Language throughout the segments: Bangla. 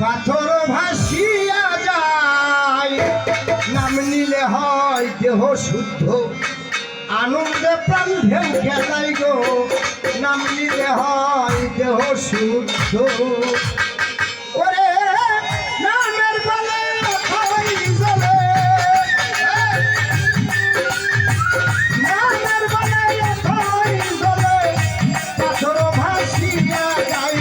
পাথর ভাসিয়া যায় নাম নিলে হয় দেহ শুদ্ধ আনন্দে প্রাণ ঢেউ খেলাই গো নাম নিলে হয় দেহ শুদ্ধ ওরে নামের বলে কথাই জ্বলে নামের বলে কথাই জ্বলে পাথর ভাসিয়া যায়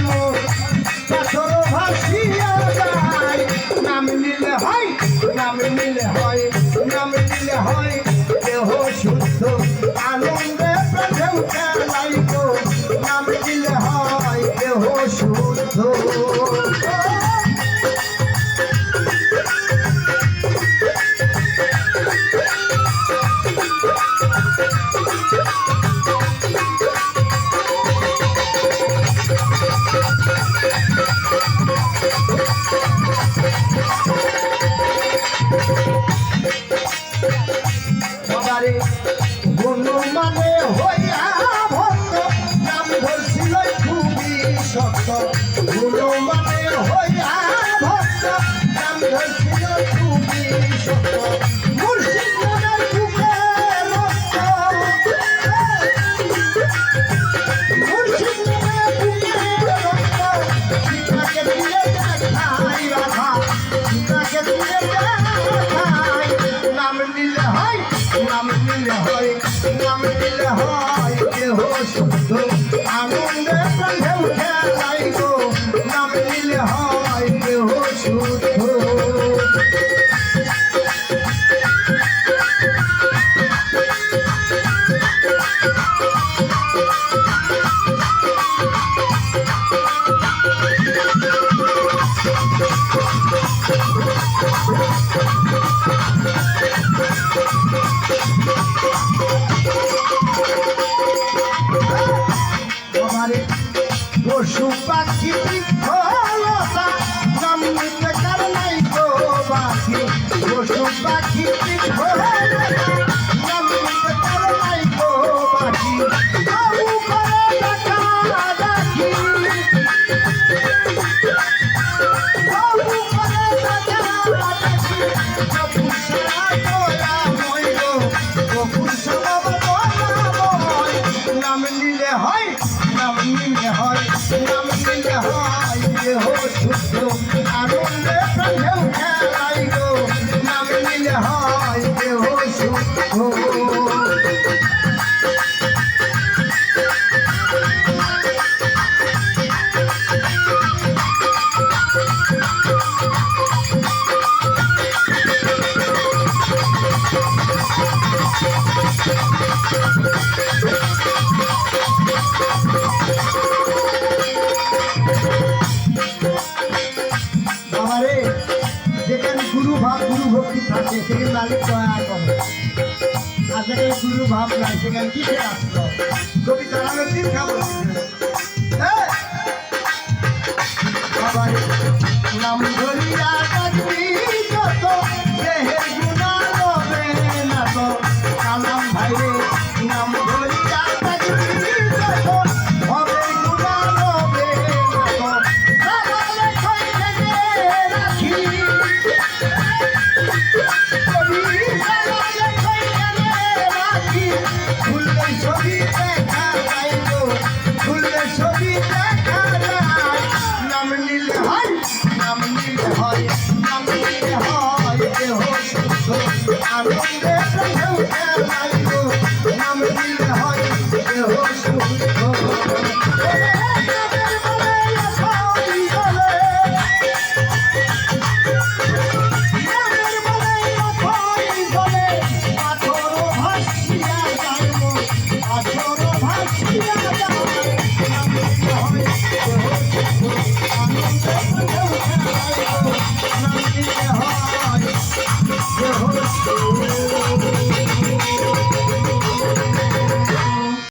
পাথর ভাসিয়া যায় নাম নিলে হয় নাম নিলে হয় নাম নিলে হয় দেহ শুদ্ধ আনন্দে প্রাণ খেলাই গো নাম নিলে হয় দেহ শুদ্ধ বাবারে হনুমানে হইয়া ভক্ত নাম ধরছিল খুবই শক্ত হনুমানে হইয়া ভক্ত নাম ধরছিল খুবই শক্ত মুর্শিদ মনের বুকে রক্ত মুর্শিদ মনের বুকে রক্ত সীতাকে দিয়ে দেখাই রাধা সীতাকে দিয়ে দেখাই নাম নিলে হয় নাম নিলে হয় নাম নিলে হয় দেহ শুদ্ধ আনন্দে প্রাণে খেলাই গো নাম নিলে হয় দেহ শুদ্ধ পশু পাখি বৃক্ষলতা নাম নিতে কার নাই তো বাকি পশু পাখি বৃক্ষলতা নাম নিতে কার নাই তো বাকি বাবু করে ডাকা ডাকি বাবু করে ডাকা ডাকি কপুর সারা তোলা মই গো কপুর সারা তোলা মই নাম নিলে হয় নাম নিলে হয় নাম নিলে হয় দেহ শুদ্ধ আনন্দে প্রাণে খেলাই গো নাম নিলে হয় দেহ শুদ্ধ বাবারে যেখানে গুরু ভাব গুরু ভক্তি থাকে সেখানে মালিক দয়া করে আর যেখানে গুরু ভাব নাই সেখানে কিসে আসলো কবি তারা খাবো বাবারে